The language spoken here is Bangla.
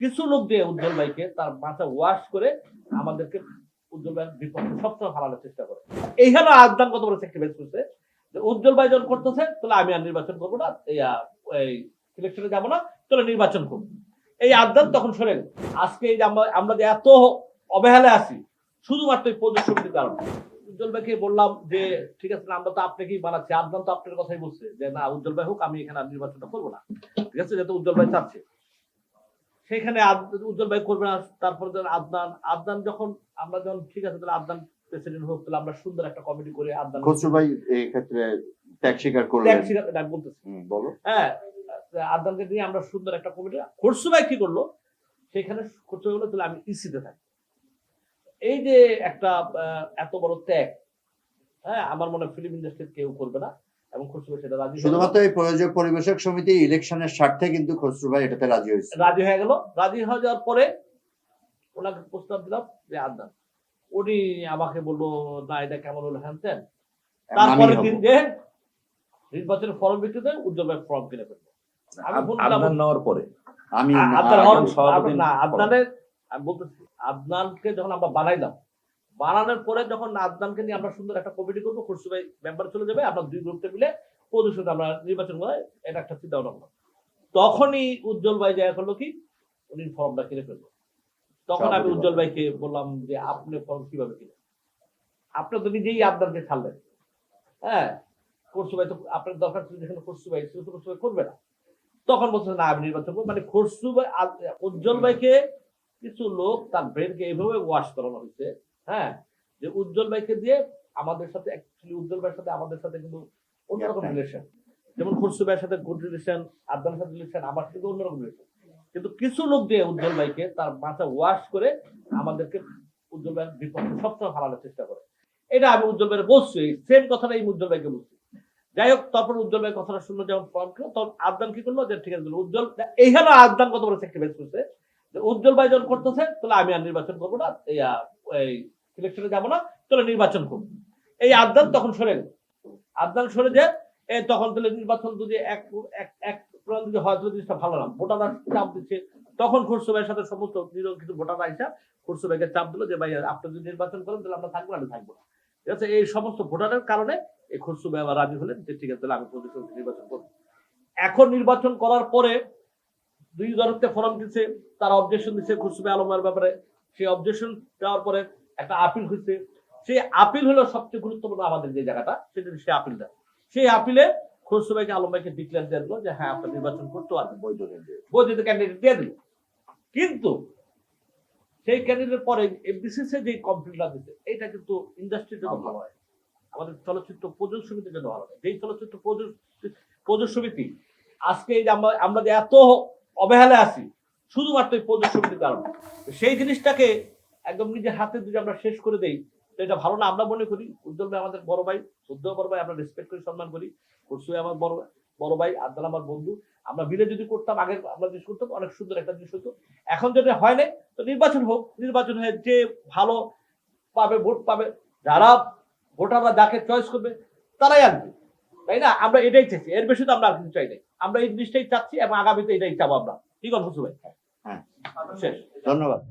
কিছু লোক দিয়ে উজ্জ্বল ভাইকে তার মাথা ওয়াশ করে আমাদেরকে উজ্জ্বল ভাইয়ের বিপক্ষে সবসময় হারানোর চেষ্টা করে। এইখানে আজদান কত বড় স্যাক্রিফাইস করছে যে উজ্জ্বল ভাই যখন করতেছে তাহলে আমি আর নির্বাচন করবো না, এই সিলেকশনে যাবো না, তাহলে নির্বাচন করবো। এই আজদান তখন সরে গেল। আজকে এই যে আমরা যে এত অবহেলায় আছি শুধুমাত্র এই প্রদেশ সমিতির কারণে। উজ্জ্বল ভাইকে বললাম যে ঠিক আছে, আমরা তো আপনাকেই বানাচ্ছি, আদনান তো আপনার কথাই বলছে যে না উজ্জ্বল ভাই হোক, আমি এখানে নির্বাচনটা করবো না, ঠিক আছে, যেহেতু উজ্জ্বল ভাই চাচ্ছে। সেখানে উজ্জ্বল ভাই করবে না। তারপরে আদনান যখন আমরা যখন ঠিক আছে তাহলে আদনান প্রেসিডেন্ট হোক, তাহলে আমরা সুন্দর একটা কমিটি করে আদনান খসরু ভাই এই ক্ষেত্রে ত্যাগ স্বীকার করলেন। বলতেছি বলো। হ্যাঁ, আদনানকে নিয়ে আমরা সুন্দর একটা কমিটি। খসরু ভাই কি করলো, সেখানে খসরু হলো তাহলে আমি ইসিতে থাকি। এই যে একটা এত বড় ত্যাগ, হ্যাঁ, আমার মনে হয় ফিল্ম ইন্ডাস্ট্রির কেউ করবে না। এবং খসরু ভাই সেটা রাজি, শুধুমাত্র এই প্রযোজক পরিবেশক সমিতি ইলেকশনের স্বার্থে কিন্তু খসরু ভাই এটাতে রাজি হয়েছে, রাজি হয়ে গেল। রাজি হয়ে যাওয়ার পরে ওনাকে প্রস্তাব দিলাম যে আদনান, উনি আমাকে বললো না এটা কেমন হলো হ্যান ত্যান। তারপরে দিন যে নির্বাচনের ফর্ম বিক্রিতে উজ্জ্বল ভাই ফর্ম কিনে ফেলবো। আমি আদনান নেওয়ার পরে আমি বলতেছি আদনানকে যখন আমরা বানাইলাম, বানানোর পরে যখন আদনানকে নিয়ে আমরা সুন্দর একটা কমিটি করবো, খসরু ভাই মেম্বার চলে যাবে, আমরা দুই গ্রুপে মিলে প্রদর্শনে আমরা নির্বাচন করে এটা একটা চিন্তা ভাবনা করলাম। তখনই উজ্জ্বল ভাই যা করলো কি, উনি ফর্মটা কিনে ফেললো। তখন আমি উজ্জ্বল ভাইকে বললাম যে আপনি ফর্ম কিভাবে কিনে, আপনি তো নিজেই আদনানকে ছাড়লেন। হ্যাঁ, খসরু ভাই তো আপনার দরকার ছিল, যেখানে খসরু ভাই করবে না। তখন বলছে না আমি নির্বাচন করবো। মানে খসরু ভাই উজ্জ্বল ভাইকে কিছু লোক তার ব্রেনকে এইভাবে ওয়াশ করানো হয়েছে, হ্যাঁ, যে উজ্জ্বল ভাইকে দিয়ে আমাদের সাথে অ্যাকচুয়ালি উজ্জ্বল ভাইয়ের সাথে আমাদের সাথে কিন্তু অন্যরকম রিলেশন। যেমন খসরু ভাইয়ের সাথে গুড রিলেশন, আদনানের সাথে রিলেশন, আমার সাথে অন্যরকম রিলেশন। কিন্তু কিছু লোক দিয়ে উজ্জ্বল ভাইকে তার মাথা ওয়াশ করে আমাদেরকে উজ্জ্বল ভাইয়ের বিপক্ষে সবসময় হারানোর চেষ্টা করে। এটা আমি উজ্জ্বল ভাইয়ের বলছি, সেম কথাটা এই উজ্জ্বল ভাইকে বলছি। যাই হোক, তারপর উজ্জ্বল ভাই কথাটা শুনলো, যখন ফর্ম কিলো তখন আদনান কি করলো যে ঠিক আছে উজ্জ্বল, এইখানে আদনান কত বড় স্যাক্রিফাইস করছে যে উজ্জ্বল ভাই যখন করতেছে তাহলে আমি আর নির্বাচন করবো না, এই সিলেকশনে যাবো না, তাহলে নির্বাচন করবো। এই আদনান তখন সরে গেল। আদনান সরে যে তখন তাহলে নির্বাচন যদি এক যদি হয় তাহলে জিনিসটা ভালো না, ভোটাররা চাপ দিচ্ছে। তখন খসরু ভাইয়ের সাথে সমস্ত নিরঙ্কিত ভোটাররা আইসা খসরু ভাইকে চাপ দিল যে ভাই আপনি যদি নির্বাচন করেন তাহলে আমরা থাকবো না, আমি থাকবো না, ঠিক আছে। এই সমস্ত ভোটারের কারণে এই খসরু ভাই আবার রাজি হলেন যে ঠিক আছে তাহলে আমি প্রদেশ নির্বাচন করবো। এখন নির্বাচন করার পরে দুই ধরতে ফরম দিচ্ছে, তারা অবজেকশন দিচ্ছে খসরু ভাই আলমের ব্যাপারে। সেই অবজেকশন দেওয়ার পরে একটা আপিল হয়েছে। সেই আপিল হলো সবচেয়ে গুরুত্বপূর্ণ আমাদের যে জায়গাটা, সেটা সেই আপিলটা। সেই আপিলে খসরু ভাইকে আলম ভাইকে ডিক্লেয়ার দিয়ে দিল যে হ্যাঁ আপনার নির্বাচন করতে পারবেন, বৈধ ক্যান্ডিডেট দিয়ে দিল। কিন্তু সেই ক্যান্ডিডেট পরে এফডিসিসি যে কমপ্লেনটা দিচ্ছে, এটা কিন্তু ইন্ডাস্ট্রির জন্য ভালো হয়, আমাদের চলচ্চিত্র প্রযোজক সমিতির জন্য ভালো হয়। যেই চলচ্চিত্র প্রযোজক সমিতি আজকে এই যে আমরা যে এত অবহেলায় আছি শুধুমাত্র এই প্রযোজক সমিতির কারণে, সেই জিনিসটাকে একদম নিজের হাতে যদি আমরা শেষ করে দেই তো এটা ভালো না। আমরা মনে করি উজ্জ্বল ভাই আমাদের বড় ভাই, শ্রদ্ধেয় বড় ভাই, আমরা রেসপেক্ট করি, সম্মান করি। খসরু আমার বড় ভাই, আদনান আমার বন্ধু। আমরা মিলে যদি করতাম, আগে আমরা জিনিস করতাম, অনেক সুন্দর একটা জিনিস হতো। এখন যদি হয় না তো নির্বাচন হোক, নির্বাচন হয়ে যে ভালো পাবে, ভোট পাবে, যারা ভোটাররা যাকে চয়েস করবে তারাই আসবে, তাই না? আমরা এটাই চাইছি, এর বেশি তো আমরা আর কিছু চাই নাই। আমরা এই জিনিসটাই চাচ্ছি এবং আগামীতে এটাই চাবো আমরা। ঠিক আছে খসরু ভাই? হ্যাঁ, শেষ। ধন্যবাদ।